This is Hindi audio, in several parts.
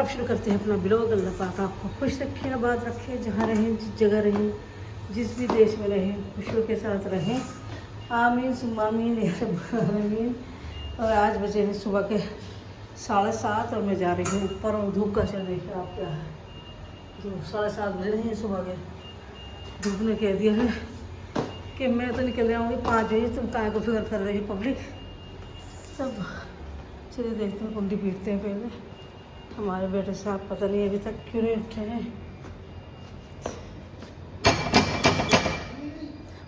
अब शुरू करते हैं अपना ब्लॉग। अल्लाह पाक आपको खुश रखे, आबाद रखे, जहाँ रहें, जिस जगह रहें, जिस भी देश में रहें, खुशियों के साथ रहें। आमीन सुम्मा आमीन या रब्बल आमीन। और आज बजे हैं सुबह के 7:30 और मैं जा रही हूँ ऊपर। और धूप का असर देखिए आप क्या है। धूप 7:30 बजे नहीं है सुबह के। धूप ने कह दिया है कि मैं तो निकल जाऊँगी 5 बजे, तुम कहाँ को फिक्र कर रही पब्लिक सब। चलिए देखते हैं, कुंडी पीटते हैं पहले। हमारे बेटे साहब पता नहीं अभी तक क्यों नहीं उठे हैं।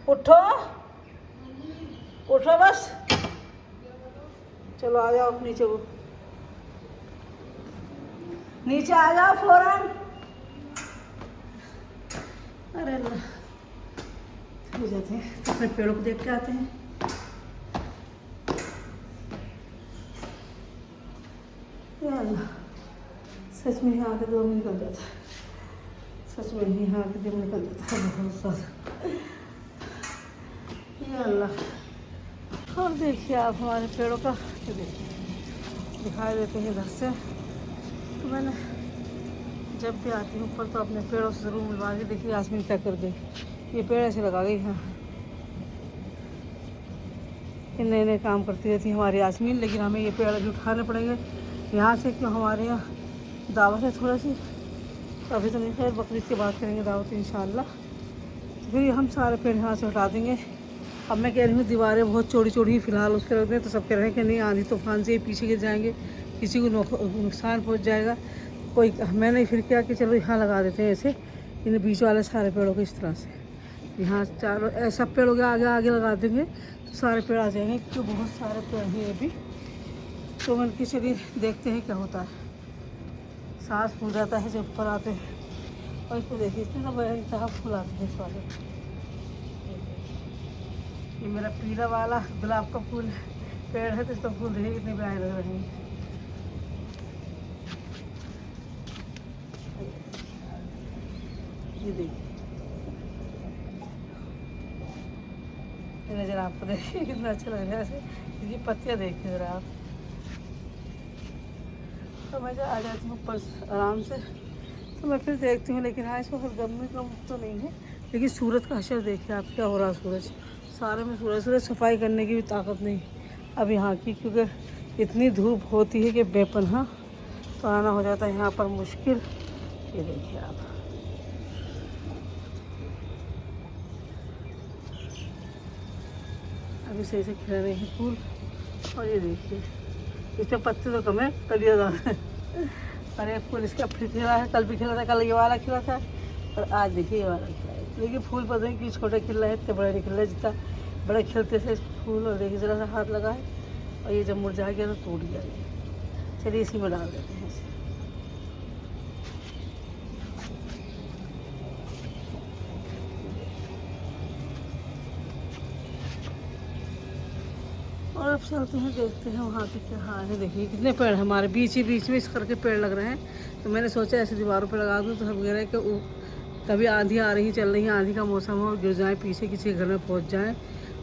उठो उठो बस, चलो आ जाओ नीचे। वो नीचे आ जाओ फौरन। अरे अल्लाह, हो जाते हैं तो अपने पेड़ों को देख के आते हैं। या अल्लाह, सच में यहाँ के दम निकल जाता है। सच में ही यहाँ के दम निकल जाता है बहुत ज़्यादा। या अल्लाह। और देखिए आप हमारे पेड़ों का, ये देखिए दिखाई देते हैं इधर से। तो मैंने जब भी आती हूँ ऊपर तो अपने पेड़ों से ज़रूर मिलवा के। देखिए यास्मीन क्या कर गई, ये पेड़ ऐसे लगा गई। हाँ, ये नए नए काम करती रहती है हमारी यास्मीन। लेकिन हमें ये पेड़ अभी उठाने पड़ेंगे यहाँ से, क्यों हमारे यहाँ दावत है थोड़ा सी। तो अभी तो नहीं, खैर बकरीद के बाद करेंगे दावत इंशाल्लाह। तो फिर हम सारे पेड़ यहाँ से उठा देंगे। अब मैं कह रही हूँ दीवारें बहुत चौड़ी चौड़ी ही फ़िलहाल उसके रख दें। तो सब कह रहे हैं कि नहीं, आंधी तूफान से पीछे गिर जाएंगे, किसी को नुकसान पहुँच जाएगा। कोई मैंने फिर क्या कि चलो यहाँ लगा देते हैं ऐसे, इन बीच वाले सारे पेड़ों को इस तरह से। यहाँ चारों ऐसा पेड़ों के आगे आगे लगा देंगे तो सारे पेड़ आ जाएंगे, क्योंकि बहुत सारे पेड़ हैं अभी। तो मन की चलिए देखते हैं क्या होता है। सांस फूल जाता है जब ऊपर आते हैं। और इसको देखिए, इसमें तो बड़ा फूल आते हैं इस वाले। ये मेरा पीला वाला गुलाब का फूल पेड़ है, तो इसका फूल देखिए कितने प्यारे लग रहे हैं। ये देखिए, नज़र आपको देखिए कितना अच्छा लग रहा है ऐसे। इसकी पत्तियाँ देखिए ज़रा आप। तो मैं आ जाती हूँ ऊपर आराम से, तो मैं फिर देखती हूँ। लेकिन हाँ, इसको गर्मी कम तो नहीं है, लेकिन सूरज का असर देखिए आप क्या हो रहा है। सूरज सारे में सूरज सफाई करने की भी ताकत नहीं अब यहाँ की, क्योंकि इतनी धूप होती है कि बेपनाह। तो आना हो जाता है यहाँ पर मुश्किल। ये देखिए आप, अभी सही से खिल रहे हैं फूल। और ये देखिए, इसमें पत्ते तो कम है, कलिया ज़्यादा है। और एक फूल इसका फिर खिला है, कल भी खिला था, कल ये वाला खिला था, और आज देखिए ये वाला खिला है। लेकिन फूल पता नहीं कि छोटे खिल रहे हैं, इतने बड़े नहीं खिल रहे। जितना बड़े खिलते थे फूल, और देखिए ज़रा सा हाथ लगा है, और ये जब मुरझा गया तो टूट गया। चलिए इसी में डाल देते हैं इसे। और अब चलते हैं, देखते हैं वहाँ पे क्या हाल है। देखिए कितने पेड़ हमारे बीच ही बीच में इस करके पेड़ लग रहे हैं। तो मैंने सोचा ऐसे दीवारों पे लगा दूँ, तो सब कह रहे हैं कि कभी आंधी आ रही चल रही है, आंधी का मौसम हो, गिर जाए पीछे, किसी के घर में पहुँच जाए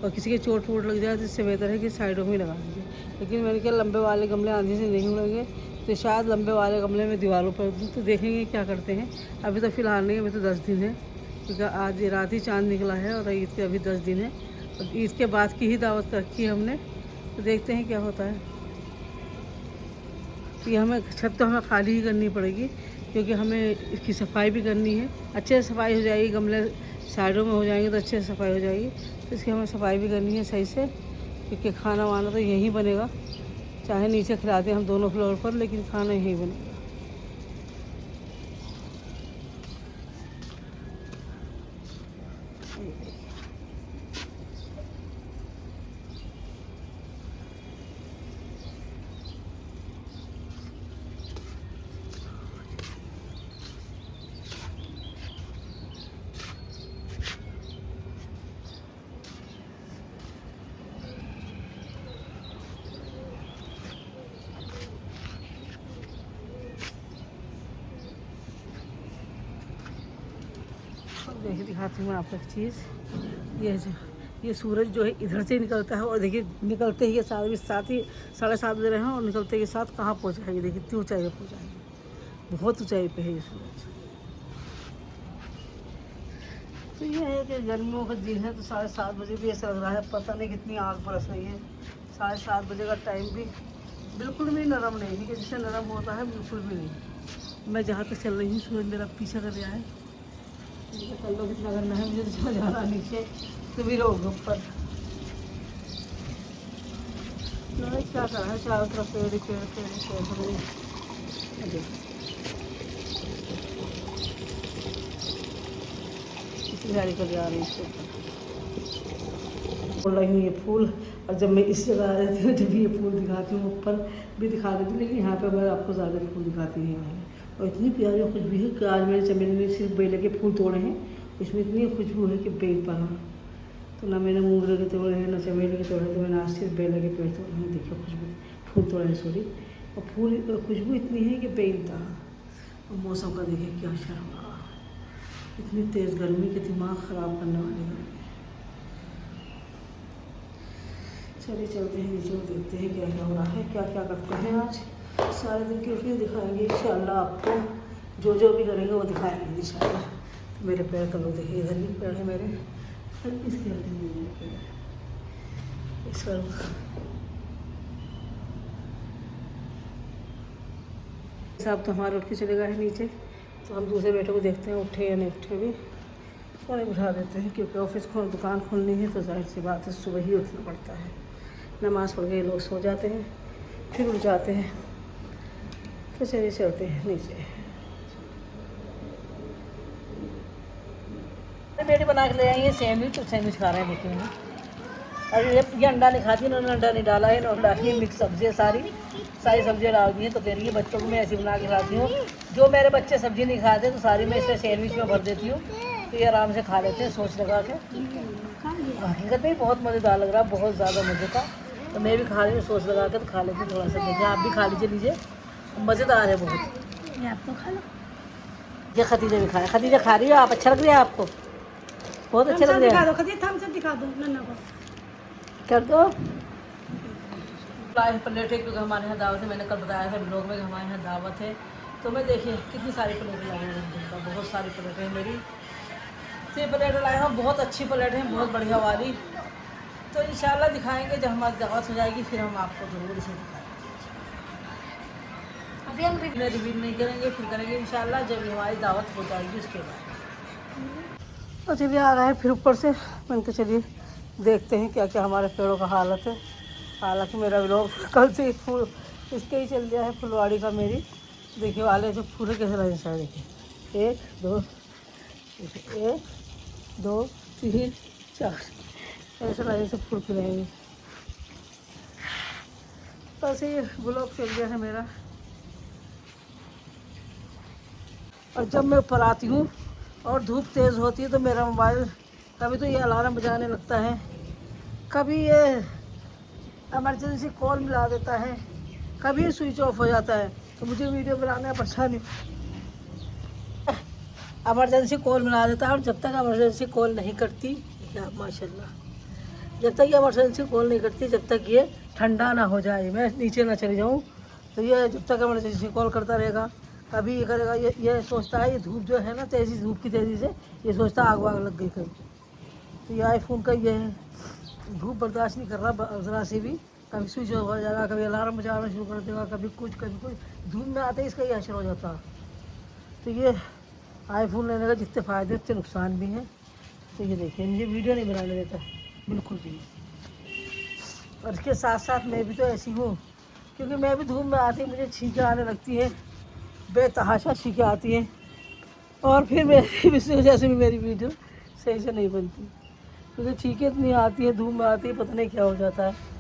और किसी के चोट वोट लग जाए, तो इससे बेहतर है कि साइडों में ही लगा दीजिए। लेकिन मैंने कहा लंबे वाले गमले आंधी से नहीं उड़ेंगे, तो शायद लंबे वाले गमले में दीवारों पर दूँ। तो देखेंगे क्या करते हैं। अभी तो फ़िलहाल नहीं, अभी तो 10 दिन है, क्योंकि आज रात ही चाँद निकला है और ईद के अभी 10 दिन है। और ईद के बाद की ही दावत रखी है हमने, तो देखते हैं क्या होता है। ये हमें छत तो हमें खाली ही करनी पड़ेगी, क्योंकि हमें इसकी सफाई भी करनी है। अच्छे से सफाई हो जाएगी, गमले साइडों में हो जाएंगे तो अच्छे से सफाई हो जाएगी। तो इसकी हमें सफाई भी करनी है सही से, क्योंकि खाना वाना तो यहीं बनेगा। चाहे नीचे खिलाते हैं हम दोनों फ्लोर पर, लेकिन खाना यहीं बनेगा। देखिए दिखाती हूँ मैं आपको एक चीज़। ये सूरज जो है इधर से निकलता है, और देखिए निकलते ही ये 7:30 बजे रहे हैं, और निकलते के साथ कहाँ पहुँचा है। ये देखिए इतनी ऊँचाई पर पहुँचा है। बहुत ऊंचाई पे है ये सूरज। तो ये है कि गर्मियों का दिन है तो 7:30 बजे भी ऐसा लग रहा है, पता नहीं कितनी आग बरस रही है। 7:30 बजे का टाइम भी बिल्कुल भी नरम नहीं है कि जिससे नरम होता है, बिल्कुल भी नहीं। मैं जहाँ तक चल रही हूँ सूरज मेरा पीछा कर रहा है। मुझे कर लो कितना करना है, मुझे तो चला जाना नीचे, तो भी लोग ऊपर क्या कर रहा है, चारों तरफ पेड़ पेड़ पेड़ पेड़। गाड़ी कर जा रही है इसके ऊपर बोल रही हूँ ये फूल। और जब मैं इस जगह आ जाती हूँ जब ये फूल दिखाती हूँ, ऊपर भी दिखा देती हूँ, लेकिन यहाँ पे मैं आपको ज़्यादा फूल दिखाती हूँ वाले। और इतनी प्यारी खुशबू है कि आज मेरे चमेली ने सिर्फ बेले के फूल तोड़े हैं, इसमें इतनी खुशबू है कि पेड़ पना। तो ना मैंने मोगरे के तोड़े हैं ना चमेली के तोड़े, तो मैंने आज सिर्फ बेले के पेड़ तोड़े हैं। देखो खुशबू, फूल तोड़े हैं सॉरी। और फूल खुशबू इतनी है कि बेनता। और मौसम का देखिए क्या शर्मा, इतनी तेज़ गर्मी के दिमाग ख़राब करने वाली गर्मी। चलिए चलते हैं नीचे और देखते हैं क्या क्या हो रहा है, क्या क्या करते हैं। आज सारे दिन की रूटीन दिखाएंगे इंशाल्लाह आपको, जो जो भी करेंगे वो दिखाएंगे इंशाल्लाह। मेरे पैर का लोग देखिए, इधर भी पैर है मेरे, इसके इस साहब तो हमारे उठ के चले गए हैं नीचे, तो हम दूसरे बेटे को देखते हैं उठे या नहीं उठे भी, और उठा देते हैं क्योंकि ऑफिस खोल दुकान खोलनी है तो जाहिर सी बात है सुबह ही उठना पड़ता है। नमाज़ पढ़ के लोग सो जाते हैं, फिर उठ जाते हैं। तो चलिए चलते हैं नीचे। बेटी बना के ले आई है सैंडविच, तो सैंडविच खा रहे हैं देखिए मैंने। और ये अंडा नहीं खाती, इन्होंने अंडा नहीं डाला है, इन्होंने डाली है मिक्स सब्जियाँ, सारी सब्जियाँ डाल दी हैं। तो कह रही है बच्चों को मैं ऐसी बना के खाती हूँ, जो मेरे बच्चे सब्जी नहीं खाते तो सारी मैं इसे सैंडविच में भर देती हूँ, तो ये आराम से खा लेते हैं सोच लगा के। हकीकत में बहुत मज़ेदार लग रहा है, बहुत ज़्यादा मज़े का। तो मैं भी खा रही हूँ सोच लगा के, तो खा लेती हूँ थोड़ा सा। देखिए आप भी खा लीजिए, मज़ेदार है बहुत। ये आप तो खा लो, ये खतीजा भी खाए। खतीजा खा रही हो आप, अच्छा लग रहा है आपको, बहुत अच्छा लग रहा है। दिखा दो नन्ना को, कर दो। प्लेट है क्योंकि हमारे यहाँ दावत है, मैंने कल बताया था ब्लॉग में कि हमारे यहाँ दावत है। तो मैं देखिए कितनी सारी प्लेटें लाई हूँ, बहुत सारी प्लेटें हैं मेरी। 6 प्लेटें लाई हूँ, बहुत अच्छी प्लेट है, बहुत बढ़िया वाली। तो इंशाल्लाह दिखाएंगे जब हमारी दावत हो जाएगी, फिर हम आपको ज़रूर इसे दिखाएंगे। अभी हम रिव्यू नहीं करेंगे, फिर करेंगे इंशाल्लाह जब हमारी दावत हो जाएगी उसके बाद। तो चलिए आ रहा है फिर ऊपर से, मैंने कहा चलिए देखते हैं क्या क्या हमारे पेड़ों का हालत है। हालांकि मेरा व्लॉग कल से फूल इसके ही चल गया है, फुलवाड़ी का मेरी। देखिए वाले जो फूल कैसे लगे सारे, देखिए 1 2 1 2 3 4 ऐसे लगे से फूल खिलाएंगे। तो ऐसे ही ब्लॉग चल गया है मेरा। और जब मैं ऊपर आती हूँ और धूप तेज़ होती है तो मेरा मोबाइल कभी तो ये अलार्म बजाने लगता है, कभी ये इमरजेंसी कॉल मिला देता है, कभी स्विच ऑफ हो जाता है। तो मुझे वीडियो बनाने में परेशानी, इमरजेंसी कॉल मिला देता है। और जब तक इमरजेंसी कॉल नहीं करती, या माशाल्लाह, जब तक ये इमरजेंसी कॉल नहीं करती, जब तक ये ठंडा ना हो जाए, मैं नीचे ना चली जाऊँ, तो ये जब तक इमरजेंसी कॉल करता रहेगा। कभी ये करेगा, ये सोचता है, ये धूप जो है ना तेज़ी, धूप की तेज़ी से ये सोचता है आग वाग लग गई कहीं। तो ये आईफोन का ये है, धूप बर्दाश्त नहीं कर रहा ज़रा से भी, कभी स्विच ऑफ हो जाएगा, कभी अलार्म बजाना शुरू कर देगा, कभी कुछ। धूप में आते ही इसका ये असर हो जाता। तो ये आईफोन लेने का जितने फ़ायदे उतने नुकसान भी हैं। तो ये देखिए मुझे वीडियो नहीं बनाने देता बिल्कुल भी। और इसके साथ साथ मैं भी तो ऐसी हूँ, क्योंकि मैं भी धूप में आती मुझे छींकें आने लगती हैं, बेतहाशा छींकें आती हैं। और फिर मेरी इस वजह से भी मेरी वीडियो सही से नहीं बनती, क्योंकि छींकें इतनी आती है, धूप में आती है, पता नहीं क्या हो जाता है।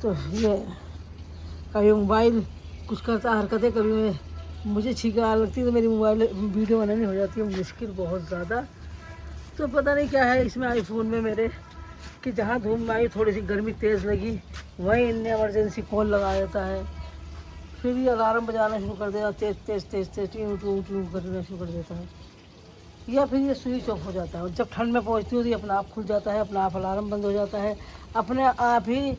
तो ये कभी मोबाइल कुछ करता हरकतें, कभी मुझे छींकें आने लगती है, तो मेरी मोबाइल वीडियो बनानी हो जाती है मुश्किल बहुत ज़्यादा। तो पता नहीं क्या है इसमें आईफोन में मेरे, कि जहाँ धूप में आई थोड़ी सी गर्मी तेज़ लगी, वहीं इनने इमरजेंसी कॉल लगा देता है, फिर ये अलार्म बजाना शुरू कर देता, तेज़ ट्यू करना शुरू कर देता है, या फिर ये स्विच ऑफ हो जाता है। और जब ठंड में पहुंचती हूँ तो ये अपना आप खुल जाता है, अपना आप अलार्म बंद हो जाता है, अपने आप ही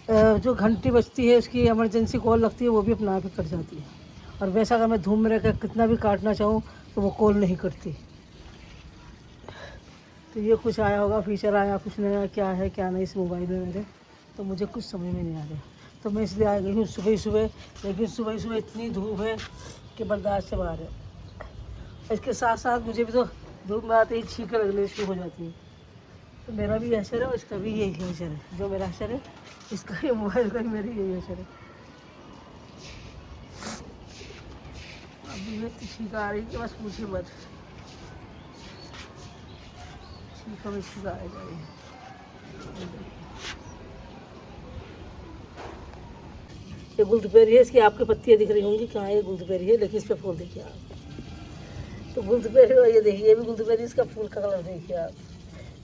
जो घंटी बजती है उसकी इमरजेंसी कॉल लगती है वो भी अपने आप ही कट जाती है। और वैसा अगर मैं धूम में रहकर कितना भी काटना चाहूँ तो वो कॉल नहीं करती। तो ये कुछ आया होगा, फीचर आया कुछ नया, क्या है क्या नहीं इस मोबाइल में मेरे, तो मुझे कुछ समझ में नहीं आ रहा। तो मैं इसलिए आ गई हूँ सुबह ही सुबह, लेकिन सुबह ही सुबह इतनी धूप है कि बर्दाश्त से बाहर है। इसके साथ साथ मुझे भी तो धूप में आते ही छींकें लगने शुरू हो जाती है। तो मेरा भी असर है और इसका भी यही असर है। जो मेरा असर है इसका भी, मोबाइल का भी मेरी यही असर है। अभी मैं छींका आ रही कि बस पूछिए मत, छींका में छींका आ जाए। ये गुलदुपहरी है, इसकी आपकी पत्तियाँ दिख रही होंगी, कहाँ ये गुलदुपहरी है, लेकिन इस पर फूल देखिए आप। तो गुलदुपहरी और ये देखिए, ये भी गुलदुपहरी, इसका फूल का कलर देखिए आप।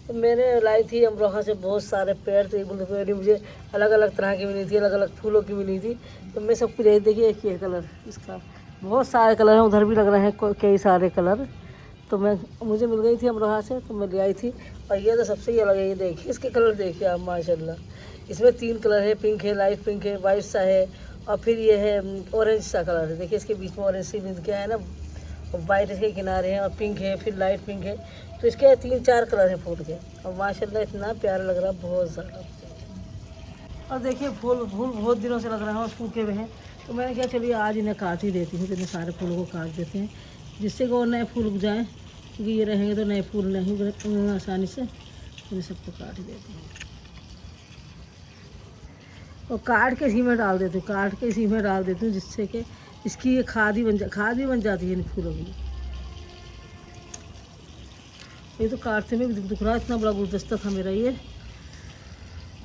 तो मैंने लाई थी अमरोहा से बहुत सारे पेड़, तो ये गुलदुपहरी मुझे अलग अलग तरह की मिली थी, अलग अलग फूलों की मिली थी। तो मैं सबको ले देखिए, एक ये कलर इसका, बहुत सारे कलर हैं, उधर भी लग रहे हैं कई सारे कलर। तो मुझे मिल गई थी अमरोहा से, तो मैं ले आई थी। और ये तो सबसे ही अलग है, ये देखिए इसके कलर देखिए आप, माशाल्लाह। इसमें 3 कलर है, पिंक है, लाइट पिंक है, वाइट सा है, और फिर ये है ऑरेंज सा कलर है। देखिए इसके बीच में ऑरेंज सी मिल गया है ना, वाइट इसके किनारे हैं, और पिंक है, फिर लाइट पिंक है। तो इसके 3-4 कलर हैं फूल के, और माशाल्लाह इतना प्यारा लग रहा है, बहुत ज़्यादा। और देखिए फूल फूल बहुत दिनों से लग रहे हैं और सूखे हुए हैं। तो मैंने कहा चलिए आज इन्हें काट ही देती हूँ, तो इन्हें सारे फूलों को काट देते हैं, जिससे कि और नए फूल उग जाएँ, क्योंकि ये रहेंगे तो नए फूल नहीं उगेंगे आसानी से। इन्हें सबको काट ही देती हूँ और काट के इसी में डाल देती हूँ, काट के इसी में डाल देती हूँ, जिससे कि इसकी ये खाद भी बन जाती है इन फूलों की। ये तो काटते में भी दुख रहा, इतना बड़ा गुलदस्ता था मेरा ये।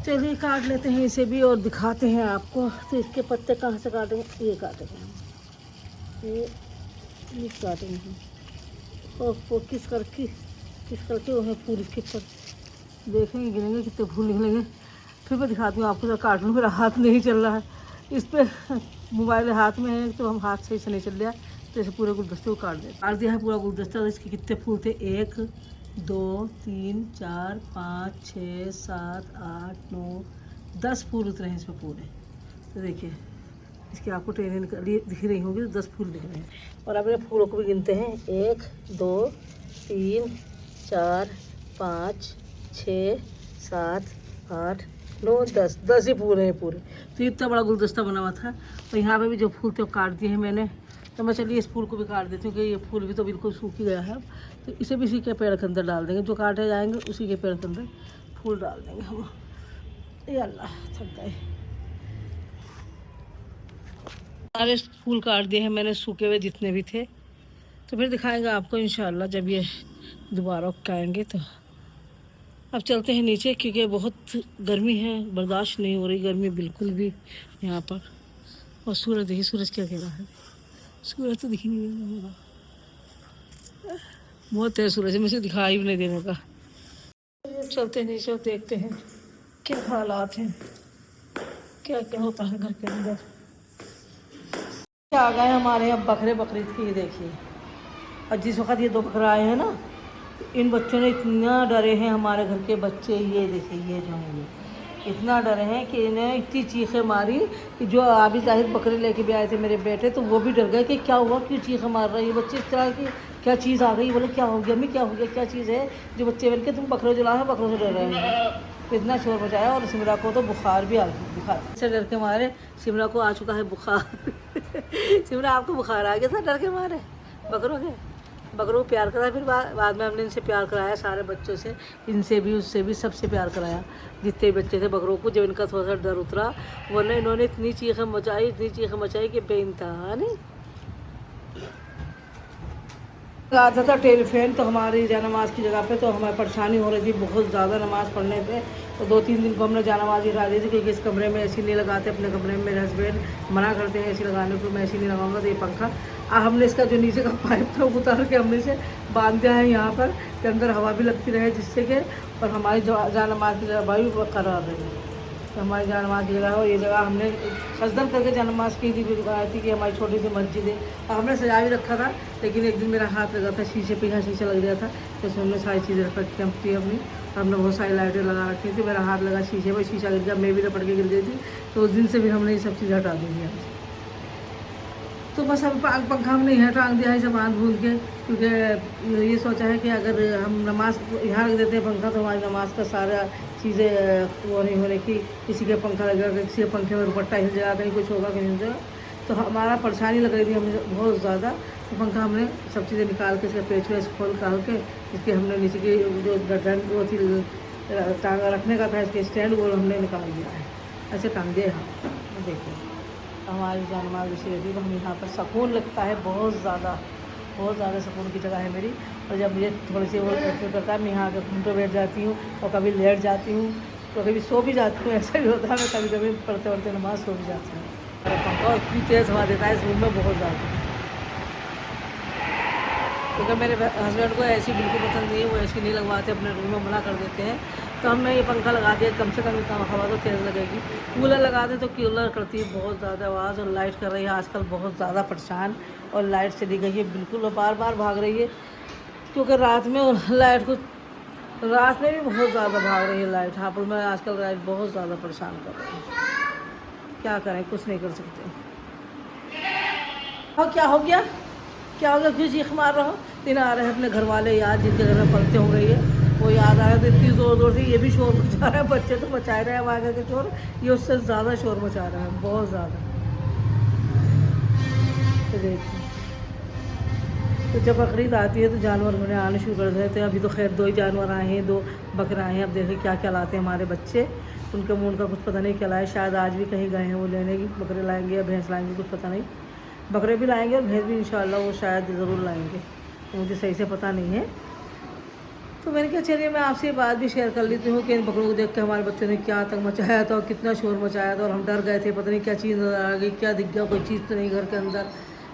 चलिए काट लेते हैं इसे भी और दिखाते हैं आपको। तो इसके पत्ते कहाँ से काटेंगे, ये काटेंगे हम, ये काटेंगे हम, और वो किस करके वो है फूल इसके पर देखेंगे, गिनेंगे कितने फूल निकलेंगे। फिर मैं दिखाती हूँ आपको। जब काट लूँ, मेरा हाथ नहीं चल रहा है इस पर, मोबाइल हाथ में है तो हम हाथ सही से नहीं चल रहा। तो ऐसे पूरे गुलदस्ते को काट दिया है पूरा गुलदस्ता। तो इसके कितने फूल थे, 1 2 3 4 5 6 7 8 9 10 फूल उतरे हैं इसमें पूरे। तो देखिए इसकी आपको ट्रेन दिख रही होगी, तो 10 फूल दिख रहे हैं। और अब ये फूलों को भी गिनते हैं, 1 2 3 4 5 6 7 8 9 10 ही फूल हैं पूरे। तो इतना बड़ा गुलदस्ता बना हुआ था। तो यहाँ पे भी जो फूल थे वो काट दिए हैं मैंने। तो मैं चलिए इस फूल को भी काट देती हूँ, कि ये फूल भी तो बिल्कुल सूख ही गया है। तो इसे भी इसी के पेड़ के अंदर डाल देंगे, जो काटे जाएंगे उसी के पेड़ के अंदर फूल डाल देंगे हम। ये अल्लाह, थक गए। सारे फूल काट दिए हैं मैंने, सूखे हुए जितने भी थे। तो फिर दिखाएंगे आपको इंशाल्लाह जब ये दोबारा उगाएंगे। तो अब चलते हैं नीचे, क्योंकि बहुत गर्मी है, बर्दाश्त नहीं हो रही गर्मी बिल्कुल भी यहाँ पर। और सूरज देखिए, सूरज क्या कह रहा है, सूरज तो दिख ही नहीं रहा मेरा, बहुत तेज सूरज है, मुझे दिखाई भी नहीं देने का। चलते हैं नीचे और देखते हैं क्या हालात हैं, क्या क्या होता है घर के अंदर। आ गए हमारे यहाँ बकरे बकरीद की, देखिए। और जिस वक्त ये 2 बकरा आए हैं ना, इन बच्चों ने इतना डरे हैं, हमारे घर के बच्चे, ये देखिए ये जो है ये इतना डरे हैं कि इन्हें इतनी चीखें मारी कि जो अभी जाहिर बकरे लेके भी आए थे मेरे बेटे, तो वो भी डर गए कि क्या हुआ, क्यों चीखें मार रहे हैं ये बच्चे, इस तरह की क्या चीज़ आ गई। बोले क्या हो गया अम्मी, क्या हो गया, क्या चीज़ है जो बच्चे बन के तुम बकरे जला है, बकरों से डर रहे हैं। इतना शोर मचाया। और सिमरा को तो बुखार भी आ गया, बुखार से डर के मारे सिमरा को आ चुका है बुखार। सिमरा आपको बुखार आ गया था डर के मारे बकरों के। बकरों को प्यार कराया, फिर बाद में हमने इनसे प्यार कराया, सारे बच्चों से, इनसे भी उससे भी सबसे प्यार कराया, जितने बच्चे थे बकरों को। जब इनका थोड़ा सा डर उतरा, वरना इन्होंने इतनी चीखें मचाई कि बेइंतहा नहीं। आता था टेलीफोन, तो हमारी जानमाज की जगह पे तो हमें परेशानी हो रही थी बहुत ज़्यादा नमाज़ पढ़ने पे। तो 2-3 दिन को हमने जानमाज़ी हटा दी थी, क्योंकि इस कमरे में एसी नहीं लगाते, अपने कमरे में मेरे हस्बैंड मना करते हैं एसी लगाने को, मैं एसी नहीं लगाऊंगा। तो ये पंखा हमने इसका जो नीचे का पाइप था वो उतार के हमने इसे बांध दिया है यहाँ पर, के अंदर हवा भी लगती रहे, जिससे कि और हमारी जानमाज की जगह भी बरकरार रहे। तो हमारी जानमाज की जगह है, और ये जगह हमने सजदन करके जानमाज की थी कि हमारी छोटी सी मस्जिद है। और हमने सजा भी रखा था, लेकिन एक दिन मेरा हाथ लगा था शीशे पे, यहाँ शीशा लग गया था, तो उसमें हमने सारी चीज़ें रख रखी अपनी हमने बहुत सारी लाइटें लगा रखी थी, मेरा हाथ लगा शीशे पर, शीशा गिर गया, मैं भी लपट के गिर गई थी। तो उस दिन से भी हमने ये सब चीज़ हटा दी थी। तो बस अब पंखा हमने यहाँ टांग दिया है सब बांध भूल के, क्योंकि ये सोचा है कि अगर हम नमाज यहाँ रख देते हैं पंखा तो हमारी नमाज का सारा चीज़ें वो नहीं होने की, किसी के पंखा लगेगा, किसी के पंखे में दुपट्टा हिल जाएगा, कहीं कुछ होगा, कहीं हिल जाएगा, तो हमारा परेशानी लग रही थी हमें बहुत ज़्यादा। तो पंखा हमने सब चीज़ें निकाल के, इसका पेच वेच खोल काल के, इसके हमने नीचे की जो गर्दन वो थी टांगा रखने का था, इसके स्टैंड वो हमने निकाल दिया है, ऐसे टांग दिए। हाँ देखिए हमारी जानमाल जैसी रहती है, तो हम यहाँ पर सुकून लगता है बहुत ज़्यादा सुकून की जगह है मेरी। और जब मुझे थोड़ी सी वो करता है, मैं यहाँ आकर घूमते बैठ जाती हूँ और कभी लेट जाती हूँ, तो कभी सो भी जाती हूँ, ऐसा भी होता है। मैं कभी कभी पढ़ते पढ़ते नमाज सो भी जाती हूँ। और पंखा इतनी तेज़ हवा देता है इस रूम में बहुत ज़्यादा, क्योंकि मेरे हस्बैंड को ऐसी बिल्कुल पसंद नहीं है, वो ऐसी नहीं लगवाते, अपने रूम में मना कर देते हैं। तो हमने ये पंखा लगा दिया, कम से कम इतना हवा तो तेज़ लगेगी। कूलर लगा दें तो कूलर करती है बहुत ज़्यादा आवाज़, और लाइट कर रही है आजकल बहुत ज़्यादा परेशान, और लाइट चली गई है बिल्कुल, बार बार भाग रही है, क्योंकि रात में लाइट में भी बहुत ज़्यादा भाग रही है लाइट। हापुड़ में आजकल लाइट बहुत ज़्यादा परेशान कर रही है, क्या करें, कुछ नहीं कर सकते। और क्या हो गया क्यों चीख मार रहा हो? दिन आ रहे हैं अपने घर वाले याद, जिनके घर में पलते हो गई है, वो याद आ रहा है, तो इतनी ज़ोर ज़ोर से ये भी शोर मचा रहा है। बच्चे तो मचा रहे हैं वहाँ के शोर, ये उससे ज़्यादा शोर मचा रहा है, बहुत ज़्यादा। तो देखिए, तो जब बकरीद आती है तो जानवर होने आने शुरू कर देते हैं। अभी तो खैर 2 ही जानवर आए हैं, 2 बकरा आए हैं। अब देखिए क्या क्या लाते हैं हमारे बच्चे, उनके मुँह का कुछ पता नहीं क्या लाए, शायद आज भी कहीं गए हैं वो लेने की, बकरे लाएंगे या भैंस लाएंगे कुछ पता नहीं। बकरे भी लाएंगे और भैंस भी इंशाल्लाह वो शायद ज़रूर लाएंगे, तो मुझे सही से पता नहीं है। तो मैंने कहा चलिए मैं आपसे बात भी शेयर कर लेती हूँ कि इन बकरों को देख के हमारे बच्चों ने क्या आतंक मचाया था और कितना शोर मचाया था, और हम डर गए थे, पता नहीं क्या चीज़ नज़र आ गई, क्या दिख गया, कोई चीज़ तो नहीं घर के अंदर।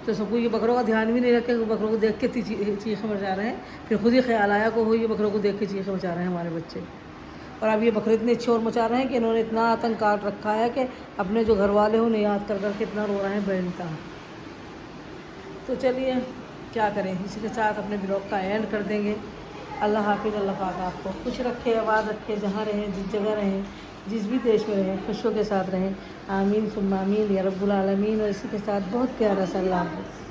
तो सबको ये बकरों का ध्यान भी नहीं रखे, बकरों को देख के चीखें मचा रहे हैं। फिर खुद ही ख्याल आया को हो ये बकरों को देख के चीखें मचा रहे हैं हमारे बच्चे। और अब ये बकरे इतने शोर मचा रहे हैं कि इन्होंने इतना आतंक काट रखा है कि अपने जो घर वाले हैं उन्हें याद कर कर कितना रो रहे हैं बेनता। तो चलिए क्या करें, इसी के साथ अपने ब्लॉग का एंड कर देंगे। अल्लाह हाफिज़, अल्लाह पाक आपको खुश रखे, आबाद रखे, जहाँ रहें, जिस जगह रहें, जिस भी देश में रहें, खुशियों के साथ रहें। आमीन सुम्मा आमीन या रब्बुल आलमीन। और इसी के साथ बहुत प्यारा सा अल्लाह हाफिज़।